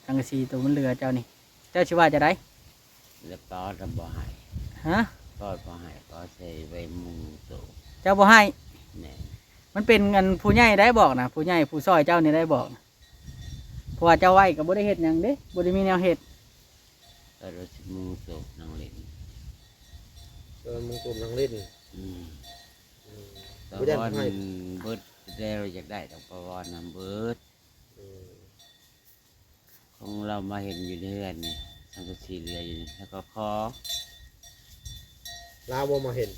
สังกะสีตัวมันเหลือเจ้านี่เจ้าชื่อว่าจะได้แล้วปอจะบ่ให้ฮะปอบ่ให้ปอใส่ไว้มุงโตเจ้าบ่ให้แน่มันเป็นเงินผู้ใหญ่ได้บอกนะผู้ใหญ่ผู้ซอยเจ้านี่ได้บอกเพราะว่าเจ้าไว้กับบ่ได้เฮ็ดหยังเด้บ่ได้มีแนวเฮ็ดก็รู้สึกมุงโตนั่งเล่นมึงกลุ่มนั่งเล่นปอวอนเบิดได้เราอยากได้ต้องปอวอนนำเบิดของเรามาเห็นอยู่เดือนนี่สังกะสีเหลืออยู่แล้วก็ขอลาวบ่มาเห็น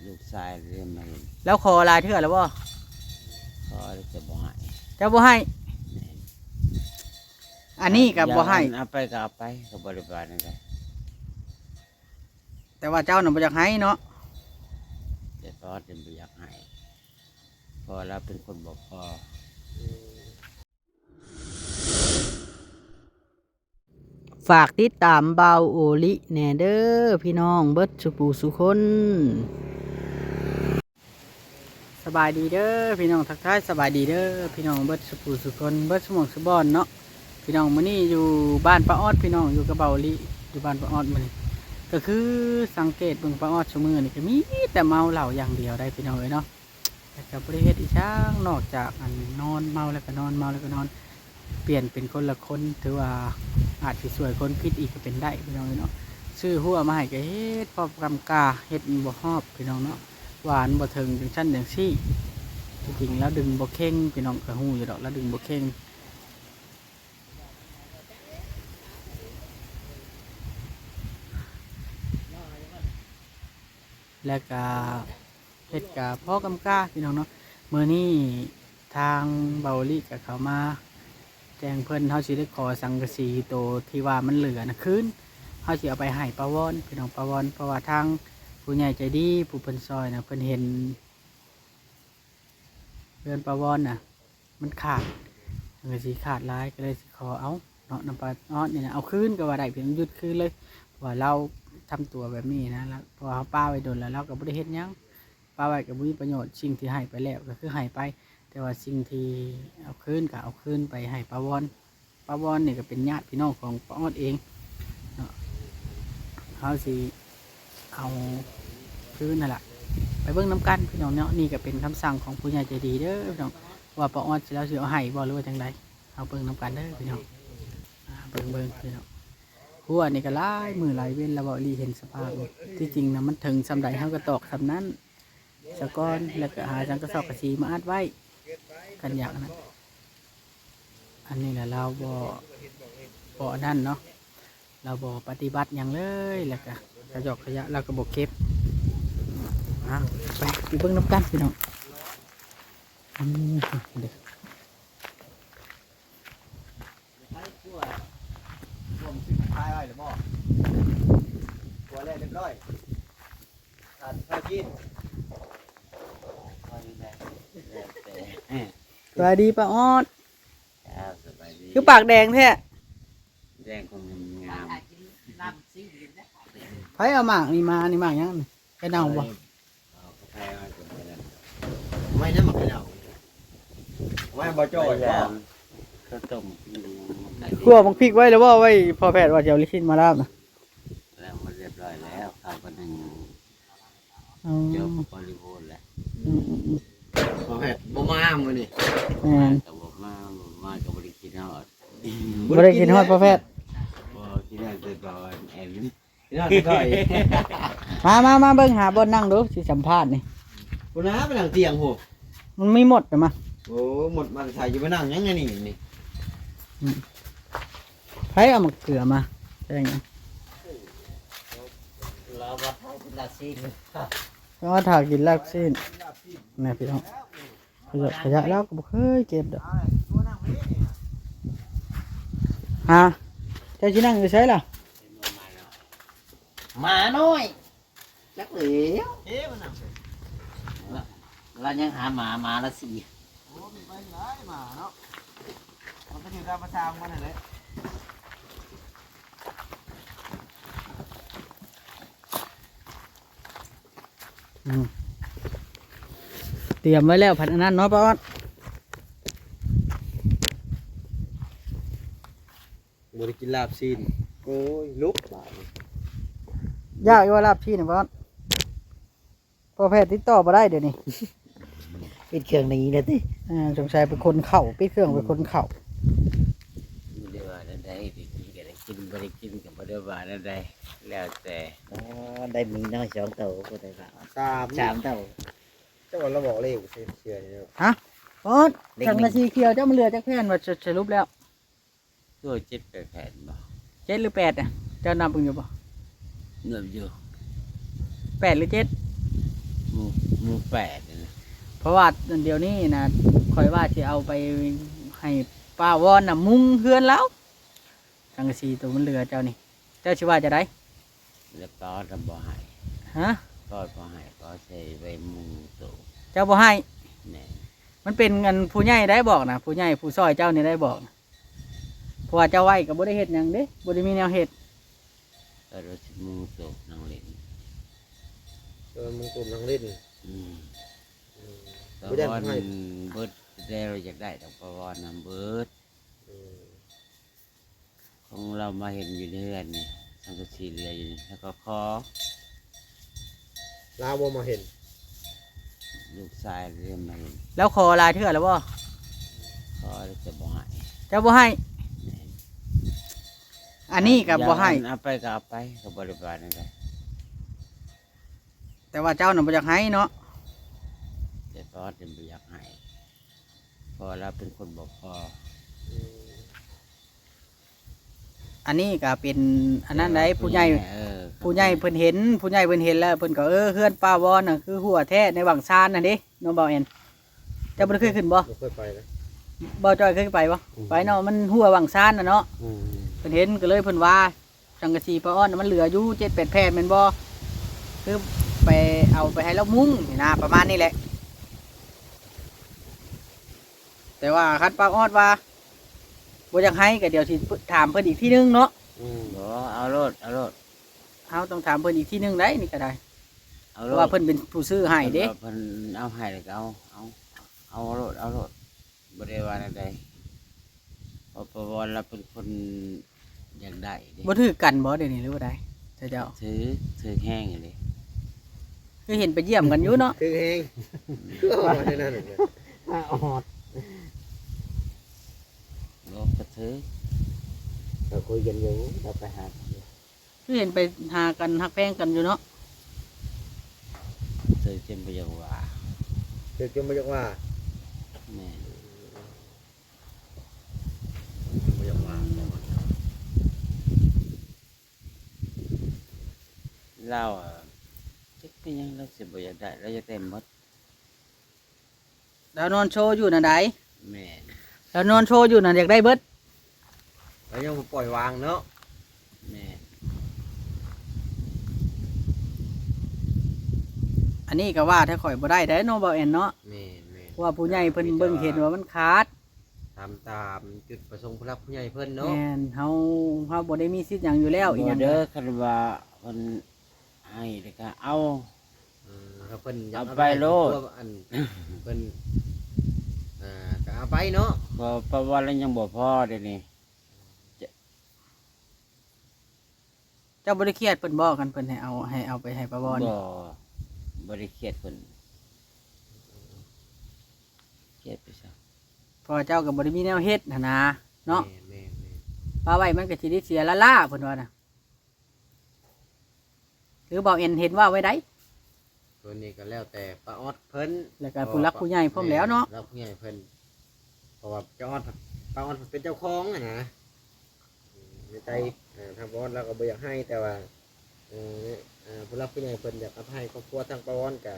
ลูกชายเรียนมาเห็นแล้วขอลายเทื่อแล้วบ่ขอจะบ่ให้เจ้าบ่ให้อันนี้กับบ่ให้เอาไปก็เอาไปกับบริบาลนั่นแหละแต่ว่าเจ้าน่ะบ่อยากให้เนาะแต่พอจะบ่อยากให้พอเราเป็นคนบอกพอฝากติดตามเบาโอลิแหน่เด้อพี่น้องเบิดสุปูสุคนสบายดีเด้อพี่น้องทักทายสบายดีเด้อพี่น้องเบิดสุปูสุคนเบิดสมองสุบอนเนาะพี่น้องมื้อนี้อยู่บ้านป้าออดพี่น้องอยู่กับเบาโอลิอยู่บ้านป้าออดมื้อนี้ก็คือสังเกตเบิ่งป้าออดชั่วมือนี่ก็มีแต่เมาเหล้าอย่างเดียวได้พี่น้องเอ้ยเนาะแต่ก็บ่ได้เฮ็ดอีช่างนอกจากอันนอนเมาแล้วก็นอนเมาแล้วก็นอนเปลี่ยนเป็นคนละคนถือว่าอาจสิสวยคนผิดอีกก็เป็นได้พี่น้องเนาะซื้อหัวมาให้ก็เฮ็ดพอกำกาเฮ็ดบ่ฮอบพี่น้องเนาะหวานบ่ถึงจังซั่นจังซี่จริงๆแล้วดึงบ่เข่งพี่น้องก็ฮู้อยู่ดอกแล้วดึงบ่เข่งแล้วก็เฮ็ดก็พอกำกาพี่น้องเนาะมื้อนี้ทางเบาลี่ก็เข้ามาแจ้งเพิ่นเฮาสิได้ขอสังกะสีโตที่ว่ามันเหลือนะคืนเฮาสิเอาไปให้ป้าวอนพี่น้องป้าวอนเพราะว่าทางผู้ใหญ่ใจดีผู้เพิ่นซอยนะเพิ่นเห็นเรือนป้าวอนน่ะมันขาดสังกะสีขาดหลายก็เลยสิขอเอาเนาะน้ำปลาอ้อนี่นะเอาคืนก็ว่าได้เพียงหยุดคืนเลยเพราะว่าเราทำตัวแบบนี้นะแล้วพอเฮาป้าไว้โดนแล้วเราก็บ่ได้เฮ็ดหยังป้าไว้ก็บ่มีประโยชน์สิ่งที่ให้ไปแล้วก็คือให้ไปแต่ว่าสิ่งที่เอาคืนก็เอาคืนไปให้ป้าวอนป้าวอนนี่ก็เป็นญาติพี่น้องของป้าออดเองเนาะเขาสิเอาคืนนั่นแหละไปเบิ่งน้ำกันพี่น้องเนาะนี่ก็เป็นคำสั่งของผู้ใหญ่ใจดีเด้อพี่น้องว่าป้าออดสิแล้วสิเอาให้บ่หรือว่าจังไดเอาเบิ่งน้ำกันเด้อพี่น้องเบิ่งพี่น้องหัวนี่ก็หลายมือหลายเว้นแล้วบ่รีเห็นสภาพที่จริงนะมันถึงสำใดเฮาก็ตอกสำนั้นสะก้อนแล้วก็หาจังกระสอบกระสีมาอัดไว้กันอย่างนั้นอันนี้แหละเราบ่นั่นเนาะเราบ่ปฏิบัติอย่างเลยแล้วก็กระจกขยะเราก็บ่เก็บไปเบิ่งน้ำกันพี่น้องเด็กทายไว้หรือบ่ตัวแรกเรียบร้อยตัดไฟกินสวัสดีป้าออดสบายดีคือปากแดงแท้แดงคงงามไผเอาหมากนี่มานี่หมากยังไปเน่าบ่ไม่ได้หมักให้เราไม่บ่จ่อยบ่ข้าวต้มกลัวบังพริกไว้แล้วว่าไว้พอแพทย์ว่าจะเอาลิขิตมาลาบนะแล้วมันเรียบร้อยแล้วข้าวก็นึ่งเจอบริบูรณ์แล้วพอแพทย์บ่มามื้อนี้แต่บ่มากับบริกินฮอดบ่ได้กินฮอดพอแพทย์บ่กินได้แต่ก่อนแอบนี่ก่อยมาเบิ่งหาบ่นั่งดูสิสัมภาษณ์นี่บ่นะไปนั่งเตียงโหมันไม่หมดไปมาโอ้หมดมันใส่อยู่ไปนั่งยังไงนี่ไผเอามาเกลือมาได้ยังเราบ่ทานลาซีนก็ถ้ากินลาบซีนนี่พี่น้องขยะแล้วก็บ่เคยเก็บดอกเจ้าสินั่งอยู่ไสล่ะมาน้อยจักเหลวมันนั่งเรายังหาหมาละ4โอ้มีไปหลายหมาเนาะมันก็อยู่ตามประชามันนั่นแหละเตรียมไว้แล้วผัดอันนั้นเนาะป้าออด บ่ได้กินลาบซีนโอ้ยลุกบาดนี้ ยากอยู่ว่าลาบที่นี่บ่พอแพทย์ติดต่อบ่ได้เดี๋ยวนี้ ปิดเครื่องนี้นะติ สงสัยเป็นคนเข่าปิดเครื่องเป็นคนเข่า ไม่ได้ว่านั่นใดดีก็ได้กินบ่ได้กินก็บ่ได้ว่านั่นใดแล้วแต่ อ๋อได้มีน้อย2ตัวก็ได้ละ 3 3ตัว เจ้าว่าเราบอกเลขเชื่อเนี่ย โอ๊ตทางนาทีเขียวเจ้ามันเหลือจักแผ่นว่าสรุปแล้ว ตัวเจ็ดแผ่นบ่ 7หรือ8อ่ะเจ้านำเพิ่งอยู่บ่ เงินอยู่ 8หรือ7 หมู่แปดนี่นะ เพราะว่าเดี๋ยวนี้นะข่อยว่าสิเอาไปให้ป้าวอนน่ะมุงเฮือนแล้วทางนาทีตัวมันเหลือเจ้านี่เจ้าสิว่าจะได้ แล้วก็จะบ่ให้ ฮะ ก็บ่ให้ก็ใช้ไว้มุงสูง เจ้าบ่ให้ แน่ มันเป็นเงินผู้ใหญ่ได้บอกนะผู้ใหญ่ผู้ซอยเจ้านี่ได้บอกนะเพราะว่าเจ้าไว้กับบ่ได้เฮ็ดหยังเด้บ่ได้มีแนวเฮ็ด ก็รู้สึกมุงสูงนั่งเล่น มึงกลุ่มนังเล่น อืม ตะ บ่ได้ วัน ให้ เบิดได้เราอยากได้แต่ตะวันนำเบิดของเรามาเห็นอยู่ในเรือนนี่สังกะสีเรืออยู่นี่แล้วก็ขอ ลาวบ่มาเห็น ลูกชายเรียนมาเห็น แล้วขอลายเทื่อแล้วบ่ ขอแล้วจะบ่ให้ เจ้าบ่ให้ แน่ อันนี้ก็บ่ให้ เอาไปก็เอาไปก็บริบาลนั่นแหละ แต่ว่าเจ้าน่ะบ่อยากให้เนาะ แต่ก็จะไม่อยากให้เพอเราเป็นคนบอกพอ อันนี้ก็เป็นอันนั้นได้ผู้ใหญ่ เออ ผู้ใหญ่เพิ่นเห็นผู้ใหญ่เพิ่นเห็นแล้วเพิ่นก็เฮือนป้าวอนน่ะคือหัวแท้ในวังซานน่ะเด้น้องเบาแอนเจ้าบ่ได้เคยขึ้นบ่ บ่เคยไปนะ บ่จอยเคยไปบ่ไปเนาะมันหัววังซานน่ะเนาะ อืม เพิ่นเห็นก็เลยเพิ่นว่าสังกะสีป้าอ้อนน่ะมันเหลืออยู่7-8แผ่นแม่นบ่คือไปเอาไปให้เรามุ้งนี่นะประมาณนี้แหละ แต่ว่าคันป้าอ้อนว่าบ่อยากให้ก็เดี๋ยวสิถามเพิ่นอีกทีนึงเนาะ บ่เอาโลดเอาโลด เฮาต้องถามเพิ่นอีกทีนึงได้นี่ก็ได้ เอา เพ โล ราะ ด ว่าเพิ่นเป็นผู้ซื้อให้เด้ เพิ่นเอาให้แล้วก็เอาโลดเอาโลดบริวารอะไรเพราะประวันเราเป็นคนอยากได้เด้ บ่ถือกันบ่เดี๋ยวนี้หรือว่าใดเจ้า ถือแห้งเลย คือเห็นไปเยี่ยมกันอยู่เนาะ คือเฮงคือเอามาในนั้นน่ะ อ๋อ รบกระถือ เราคุยกันอยู่เราไปหา คือเห็นไปหากันฮักแพงกันอยู่เนาะ ถือจนไปยังว่า คือจนบ่อยากว่า แม่ บ่อยากว่า เราจะเป็นยังเราสิบ่อยากได้เราจะเต็มหมด แล้วนอนโชว์อยู่น่ะใด แม่ แล้วนอนโชว์อยู่น่ะอยากได้เบิด แล้วยังบ่ปล่อยวางเนาะ แม่ อันนี้ก็ว่าถ้าข่อยบ่ได้ได้เนาะบ่แอนเนาะ แม่นแม่น เพราะว่าผู้ใหญ่เพิ่นเบิ่งเห็นว่ามันขาด ตามจุดประสงค์ผู้รับผู้ใหญ่เพิ่นเนาะ แม่นเฮาบ่ได้มีสิทธิ์หยังอยู่แล้วอีหยัง เด้อคันว่ามันให้แล้วก็เอา ถ้าเพิ่นอยาก เอาไปโลด ตัวอันเพิ่นก็เอาไปเนาะ เพอประวันแล้วยังบ่พอเดี๋ยวนี้ เจ้าบ่ได้เครียดเพิ่นบ่กันเพิ่นให้เอาไปให้ป้าบอน บ่ได้เครียดเพิ่นเครียดไปซะ เพราะว่าเจ้าก็บ่ได้มีแนวเฮ็ดหั่นนะเนาะ แม่น ป้าไว้มันก็สิได้เสียละล่าเพิ่นว่าน่ะหรือบ่แอนเห็นว่าไว้ได้ ตัวนี้ก็แล้วแต่ป้าออดเพิ่น แล้วก็ผู้รักผู้ใหญ่พร้อมแล้วเนาะ รักผู้ใหญ่เพิ่นเพราะว่าเจ้าออดป้าออดเป็นเจ้าของอะนะในใจทางป้าออดเราก็บ่อยากให้แต่ว่าผู้รักผู้ใหญ่เพิ่นอยากเอาให้ครอบครัวทางป้าออดก็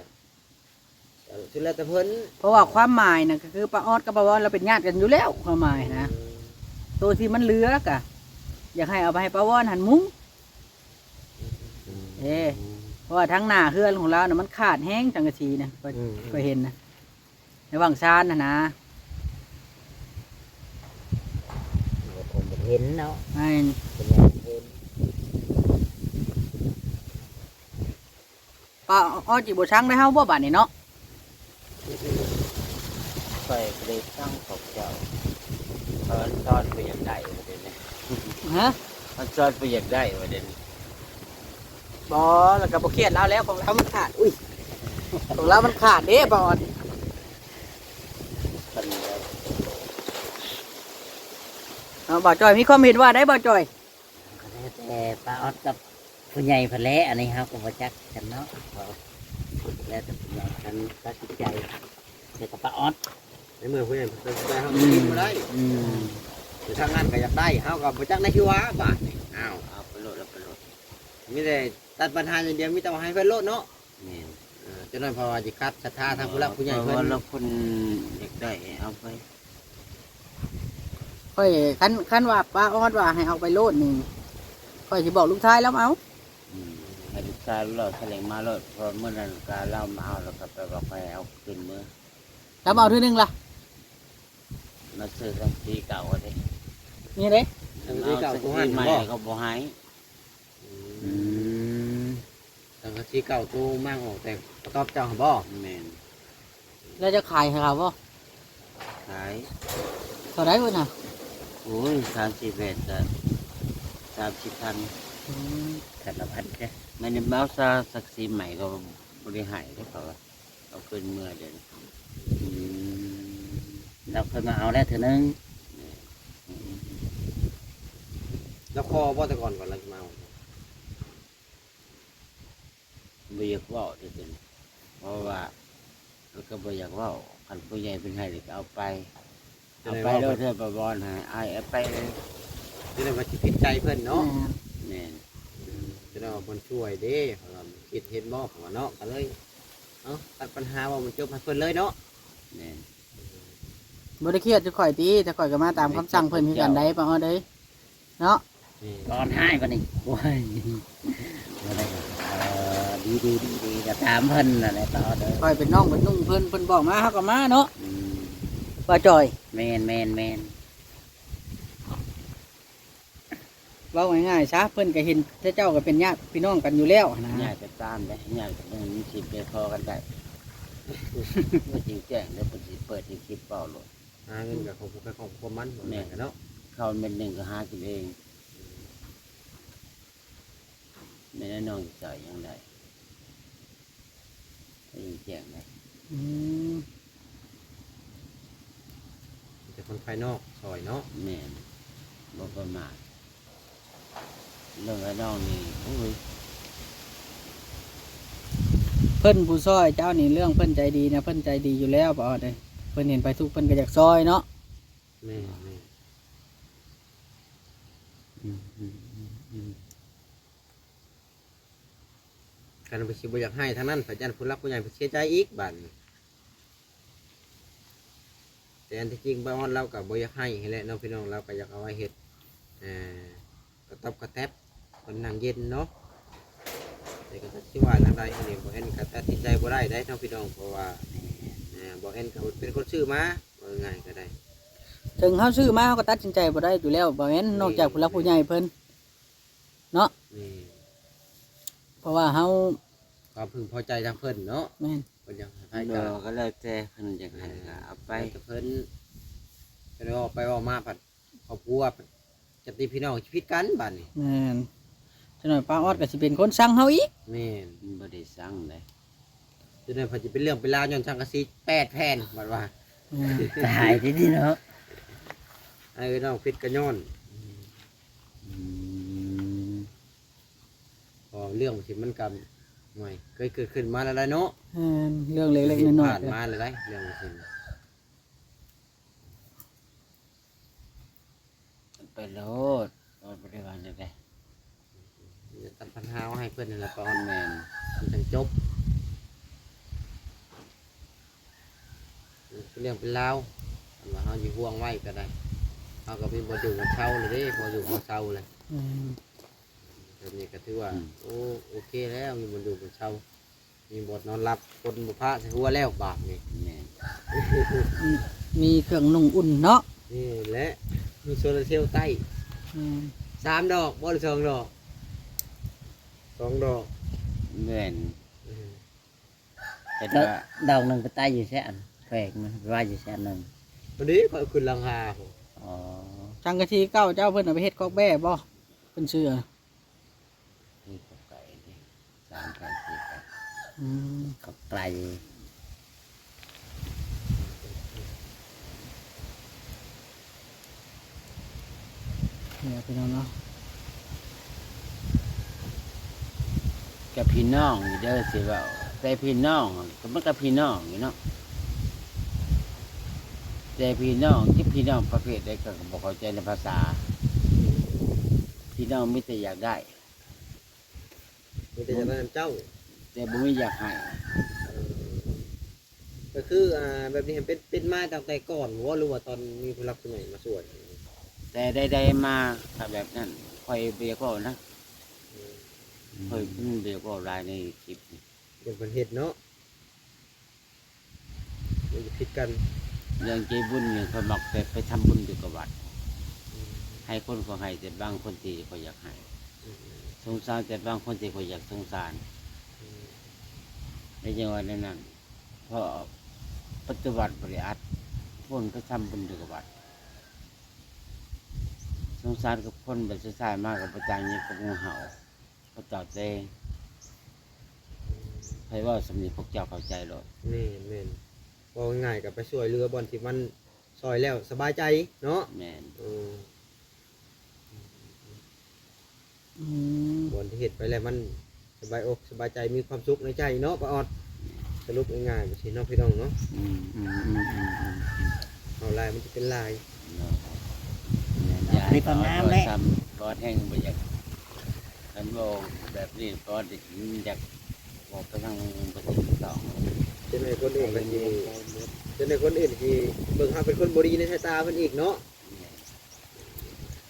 สุดแล้วแต่เพิ่น เพราะว่าความหมายน่ะก็คือป้าออดกับป้าบอนเราเป็นญาติกันอยู่แล้วความหมายนะตัวที่มันเหลือกะอยากให้เอาไปให้ป้าบอนหันมุ้ง เพราะว่าทั้งหน้าเฮือนของเราน่ะมันขาดแห้งจังกะสีนะก็เห็นนะในวังซานนะ ผมเห็นเนาะ ไอ้ เป็นอย่างเห็น ป้าอ้อจิบช้างได้เฮาบ่บาดนี่เนาะ ไปเลยตั้งขอบเจ้าตอนไปยังได้เดี๋ยวนี้ ฮะ มันซอยไปอยากได้ว่าเด่น บ่แล้วก็บ่เครียดแล้วของเรามันขาดอุ้ยของเรามันขาดเด้บ่ออน คนแล้ว เอาบ่จอยมีความเห็นว่าได้บ่จอย แต่ป้าออดกับผู้ใหญ่เพนแหละอันนี้เฮาก็บ่จักกันเนาะแล้วแต่ผู้ใหญ่กันตัดสินใจแต่กับป้าออด ในเมื่อผู้ใหญ่เพิ่นได้เฮาก็กินบ่ได้ อืม แต่ทางนั้นก็อยากได้เฮาก็บ่จักได้คือว่าบาดนี่อ้าว เอาไปโลดแล้วไปโลด มีแต่ตัดปัญหาอย่างเดียวมีแต่ว่าให้เพิ่นโลดเนาะ แม่น จะน้อยเพราะว่าสิคัดศรัทธาทางผู้หลักผู้ใหญ่ เพ เพิ่ ราะว่าน เราคนอยากได้เอาไป ค่อยคันว่าป้าออดว่าให้เอาไปโลดนี่ค่อยสิบอกลูกชายแล้วเอา ให้ลูกชายเราแถลงมาโลดเพราะเมื่อนั้นการเล่ามาเอาแล้วก็ไปบอกไปเอาขึ้นมือ แล้วเอาทีนึงล่ะ มาซื้อทั้งปีเก่าก็ได้ นี่เด้ ทางที่เก่า ตั ตัว ว หั หั น น ใหม่ บ่ เขาบ่ให้ อืม ทางที่เก่าตัวมั่งออกแต่ก็ตอบเจ้าบ่ แม่น แล้วจะขายให้เขาบ่ ขาย เท่าไดเพิ่นน่ะ โอ้ย30 เอ็ดก็30,000 อืม ขันละพันจ้ะ ไม่ได้เมาซาสักสีใหม่ก็บริหายได้เขาว่าเอาขึ้นเมื่อเดือน อืมเราเคยมาเอาแล้วเถอะนึง แล้วคอบ่แต่ก่อนเราจะมาเอา บอยากเว่าเดือนเพราะว่าแล้วก็บอยากเว่าคันผู้ใหญ่เป็นให้เด็กเอาไปเอาไปแล้วเธอประบอลให้ไอ้เอาไปเลย จะได้ว่าสิผิดใจเพิ่นเนาะ แม่น จะได้ว่าเพิ่นช่วยเด้เราคิดเห็นบ่ของว่าเนาะก็เลยเอ้าตัดปัญหาว่ามันจบให้เพิ่นเลยเนาะ แม่น บ่ได้เครียดจะข่อยตีแต่ข่อยก็มาตามคำสั่งเพิ่นคือกันได้ป้าออดเด้ยเนาะ นี่ ก่อนให้ก่อนนี่โอ้ยบ่ได้ดีก็ตามเพิ่นน่ะแหละป้าออดเด้อ ข่อยเป็นน้องเป็นนุ่งเพิ่นบอกมาเฮาก็มาเนาะ อืม ว่าจอย แม่น เว้าง่ายๆซะเพิ่นก็เห็นเจ้าก็เป็นญาติพี่น้องกันอยู่แล้วนะ อยากจะตามได้อยากจะเรื่องนี้สิไปพอกันได้เมื่อจริงแจ้งแล้วเป็นสิเปิดที่คลิปเปล่าหรอก หาเงินกับของผู้ของความมันบ่แม่นกันเนาะ เขาเป็นหนึ่งก็หากินเองไม่ได้น้องจะจ่ายยังไงก็ยังแจ้งได้ อืม แต่คนภายนอกซอยเนาะ แม่นบ่ประมาทเรื่องไอ้น้องนี่โอ้ย เพิ่นผู้ซอยเจ้านี่เรื่องเพิ่นใจดีนะเพิ่นใจดีอยู่แล้วป้าออดเด้ยเพิ่นเห็นไปทุกข์เพิ่นก็อยากซอยเนาะ แม่แม่ การไปชิบอยากให้ทั้งนั้นพระจันทร์ผู้รักผู้ใหญ่ผู้เสียใจอีกบัดนี้แต่อันที่จริงบ้านเรากับบอยากให้แหละน้องพี่น้องเราก็อยากเอาไว้เห็ดกระตอบกระแทบคนนั่งเย็นเนาะแต่ก็ที่ว่าทางใดอันนี้บ่เอ็นก็ตัดสินใจบ่ได้ได้น้องพี่น้องเพราะว่าบ่เอ็นก็เป็นคนซื้อมาว่าง่ายก็ได้ ถึงเฮาซื้อมาเฮาก็ตัดสินใจบ่ได้อยู่แล้วบ่แม่นนอกจากผู้หลักผู้ใหญ่เพิ่นเนาะ นี่ เพราะว่าเฮา ความพึงพอใจทางเพิ่นเนาะ แม่น เพิ่นอยากให้ เดี๋ ก็ ยวก็แล้วแต่เพิ่นอยากให้ก็เอาไป ไปกับเพิ่นจะได้ออกไปออกมาผัดครอบครัวจะตีพี่น้องชีวิตกันบัดนี้ แม่นจังหน่อยป้าออดก็สิเป็นคนสั่งเฮาอีก แม่น บ่ได้สั่งเลย จะได้ผัดจะเป็นเรื่องเป็นราวย้อนสังกะสี8 แผ่นบัดว่า แม่น ตายที่เนาะ ไอ้น้องฟิตก็ย้อน พอเรื่องที่มันกันหน่อยเคยเกิดขึ้นมาแล้วเนาะ แม่นเรื่องเล็กๆน้อย ผ่าน ๆ มาแล้วได้เรื่องที่ ไปโลดบ่ได้ว่าได้ จะตัดปัญหาให้เพื่อนนี่แหละก่อ ตอน นแม่น มันถึงจบเป็นเรื่องเป็นราวอันว่าเขาอยู่ห่วงไว้ก็ได้เขาก็มีบ่อยู่กับเช่าเลยเด้บ่อยู่กับเช่าเลย อืม แบบนี้ก็ถือว่าโอเคแล้วมีบ่อยู่กับเช่ามีบทนอนหลับคนบุพระใส่หัวแล้วบาปนี่ แม่น มีเครื่องนุ่งอุ่นเนาะ นี่แหละมีโซลาร์เซลล์ใต้ อืม 3 ดอกบ่หรือ2 ดอก 2 ดอก แม่น อืม แต่ แล้ว ว่า ดอกหนึงไปตายอยู่แค่อันแขวกมันว่าอยู่แค่อันหนึง วันนี้ก็ขึ้นหลังคาผม อ๋อ สังกะสีเก้าเจ้าเพิ่นเอาไปเฮ็ดกอกแบ่บ่เพิ่นซื้ออะ นี่กับไก่นี่3 ไก่4 ไก่ อืม ก็ไกล เนี่ยพี่น้องเนาะ กับพี่น้องอยู่เด้อสิเว่าแต่พี่น้องก็มันกับพี่น้องอยู่เนาะแต่พี่น้องที่พี่น้องประเภทใดก็บอกเข้าใจในภาษา พี่น้องมิแต่อยากได้ มีแต่จะได้เจ้า แต่บ่มีอยากให้ ก็คือแบบนี้เป็นมาตั้งแต่ก่อนว่าหรือว่าตอนมีผู้รักผู้ใหญ่มาช่วย แต่ใดๆมาถ้าแบบนั้นคอยเบียก็นะคอยเบียก็รายในคลิปนี่ เป็นประเทศเนาะมันจะผิดกัน เรื่องใจบุญเนี่ยเขาบอกแต่ไปทำบุญอยู่กับวัด ให้คนก็ให้แต่บางคนที่เขาอยากให้สงสารแต่บางคนที่เขาอยากสงสารในจังหวัดนั้นเพราะปัจจุบันบริอัดคนก็ทำบุญอยู่กับวัดสงสารกับคนแบบสุดท้ายมากกับประจานเนี่ยกับงูเห่าเขาเจ้าเต้ใครว่าสำนึกพวกเจ้าเข้าใจหรอก แม่นว่าง่ายกับไปช่วยเรือบอลที่มันซอยแล้วสบายใจเนาะ แม่น อืม บอลที่เห็ดไปแล้วมันสบายอกสบายใจมีความสุขในใจเนาะป้าออดสรุปง่ายๆไปสิเน้องพี่น้องเนาะ อืม เอาลายมันจะเป็นลาย เนาะ นี่ก็งามแหละ ทำปอดแห้งไปอยากขันโบแบบนี้ปอดอยากบอกไปทางประเทศต่อ เจะในคนอื่นกันทีจะในคนอื่นที่เบิ่งหาเป็นคนบดีในสายตาเพิ่นอีกเนาะ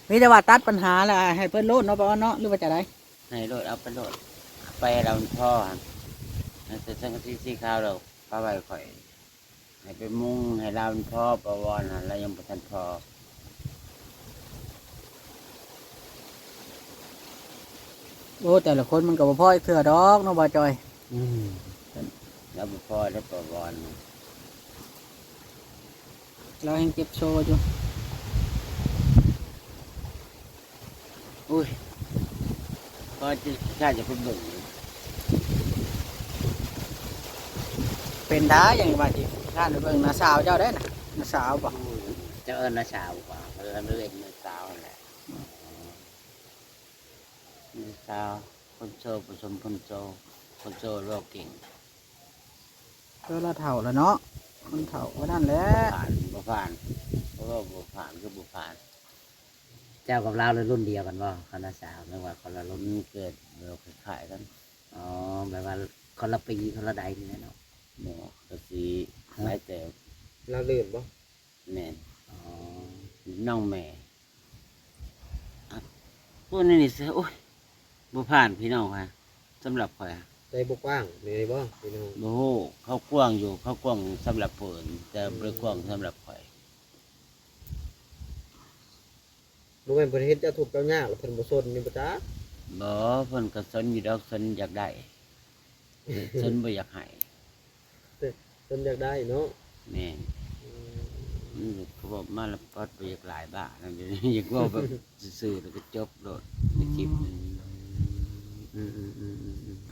มีแต่ว่าตัดปัญหาแหละให้เพิ่นโลดเนาะบ่เนาะหรือว่าจะได้ ให้โลดเอาไปโลดไปเราพ่อแต่สังกะสีขาวเราป้าใบข่อยให้ไปมุ่งให้เราพ่อประวรเรายังประทันพอ โอ้แต่ละคนมันก็บ่พอเทื่อดอกเนาะบ่จอย อืม แล้วพ่อได้ประวร เรายังเก็บโชว์อยู่ อุ้ยก็จะข้าจะไปเบิ่ง เป็นด้าอย่างว่าที่ท่านไปเบิ่งน้าสาวเจ้าได้น่ะน้าสาวบ่ เจ้าเอิญนะสาวกว่า เรื่อยมือสาวแหละมือสาวคนโซผสมคนโซคนโซโรคเก่ง เพิ่นละเฒ่าแล้วเนาะมันเฒ่าว่านั่นแหละ ผ่านเพราะว่าบ่ผ่านก็บ่ผ่าน เจ้ากับเราเลยรุ่นเดียวกันบ่คณะสาวไม่ว่าคนละ ร รุ่ ถ น มันเกิดเราขายกัน อ๋อแบบว่าคนละปีคนละใดนี่แหละเนาะ หมอกกระสีหลายแต่ เราเลื่นบ่ แม่น อ๋อ น้องแม่อ่ะพวกนี้นี่เสียโอ้ยบ่ผ่านพี่น้องค่ะสำหรับข่อยอะ ใจบกว้างมีอะไรบ่พี่น้อง โอ้โหเขากว้างอยู่เขากว้างสำหรับเพิ่นแต่บ่กว้างสำหรับข่อย บ่แม่นเพิ่นเฮ็ดเจ้าทุกข์เจ้ายากแล้วเพิ่นบ่สนนี่บ่จ๊ะ บ่เพิ่นก็สนอยู่ดอกสนอยากได้สนบ่อยากให้ สนอยากได้เนาะ แม่นเขาบอกมาแล้วปอดบ่อยากหลายบ้านั่นเดี๋ยวนี้อยากเว่าแบบซื่อๆแล้วก็จบโลดในคลิปนั้น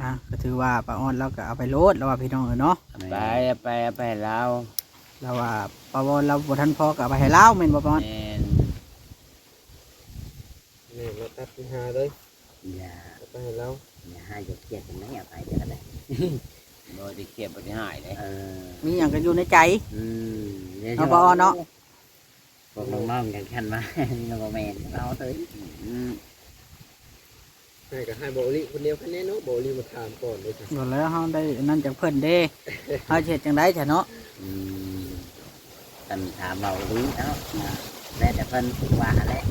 อ่ะก็ถือว่าป้าอ้อนเราก็เอาไปโลดแล้วว่าพี่น้องเนาะ เอาไปให้เรา เราว่าป้าบอลเราบ่ทันพอก็เอาไปให้เราแม่นบ่ป้าอ้อน แม่น แม่เราตัดปัญหาเลย อย่า เอาไปให้เรา อย่าให้หยกเกียดกันนะอย่าไปเดี๋ยวก็ได้ บ่ได้เครียดบ่ได้หายเลย เออ มีหยังก็อยู่ในใจ อืมดี๋ยว เอาบ่เอาเนาะ พวกน้องๆกันขันมา น้องแมนเอาเถอะ อืม ให้ก็ให้บ่ลิคนเดียวคะแนนเนาะบ่ลิมาถามก่อนเลยจ้ะ บ่แล้วเฮาได้นั่นจากเพิ่นเด้ เฮาสิเฮ็ดจังได๋ซะเนาะ อืมกันถามเราดีเนาะแล้วแต่เพิ่นว่าแหละ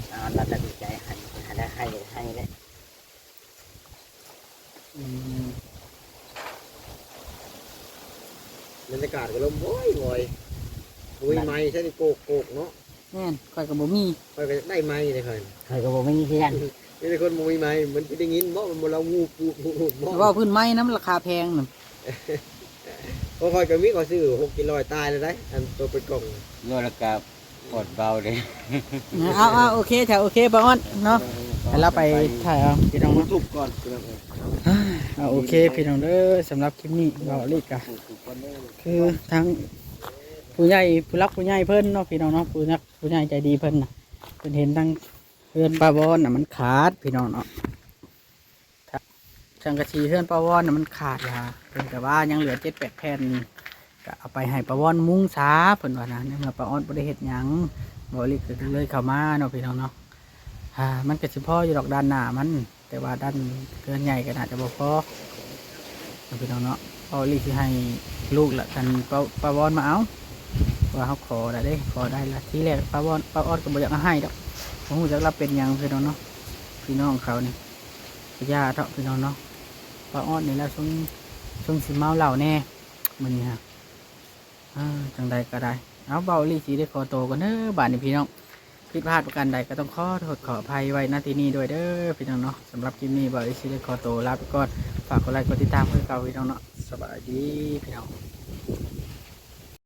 เอาเราตัดสินใจให้ได้ให้เลย อืม บรรยากาศก็ลมโอยงอยอุ้ยไม้ใช่นี่โกกเนาะ แม่นข่อยก็บ่มี ค่อยก็ได้ไม้เลยค่อย เคยก็บอกไม่มีเพื่อน นี่เป็นคนบ่มีไม้มันสิได้ยินบ่มันบ่เรางูปูบ่ แต่ว่าพื้นไม้น้ำราคาแพงน่ะ พอค่อยก็มีก็ซื้อ6กิโลตายเลยได้อันตัวเป็นกล่อง โลละกับ ปวดเบาเลย เอาโอเคแถวโอเคป้าอ้อนเนาะให้เราไปถ่ายเอาพี่น้อง มา เนาะ ทุบก่อนพี่น้องเอ้ย เอาโอเคพี่น้องเด้อสำหรับคลิปนี้เราลีกอะ ทุบก่อนเด้อ คือทั้งผู้ใหญ่ผู้รักผู้ใหญ่เพิ่นเนาะพี่น้องเนาะผู้ใหญ่ใจดีเพิ่นน่ะเพิ่นเห็นทั้งเพื่อนปลาวอนน่ะมันขาดพี่น้องเนาะสังกะสีเพื่อนปลาวอนน่ะมันขาดละเพิ่นแต่ว่ายังเหลือ7-8 แผ่นก็เอาไปให้ปลาวอนมุ้งซาเพิ่นว่านะในเมื่อปลาอ้อนบ่ได้เฮ็ดหยังบ่ลีกก็เลยเข้ามาเนาะพี่น้องเนาะมันก็สิพออยู่ดอกด้านหน้ามันแต่ว่าด้านเพื่อนใหญ่ก็น่าจะบ่พอเนาะพี่น้องเนาะพอลีกสิให้ลูกละกันปลาวอนมาเอาว่าเขาขอได้เด้ขอได้ละทีแรกปลาวอนปลาอ้อนก็บ่อยากเอาให้ดอกผมรู้จักรับเป็นหยังพี่น้องเนาะพี่น้องเขานี่พญาเถาะพี่น้องเนาะปลาอ้อนนี่แล้วช่วงสิเมาเหล้าแน่มื้อนี้ฮะจังใดก็ได้เอาเบาลีสีได้ขอโตวกันเด้อบาดนี้พี่น้องผิดพลาดประการใดก็ต้องขอโทษขออภัยไว้ณที่นี้ด้วยเด้อพี่น้องเนาะสำหรับคลิปนี้เบาลีสีได้ขอโตวลาไปก่อนฝากกดไลค์กดติดตามเพื่อเก่าพี่น้องเนาะสบายดีพี่น้อง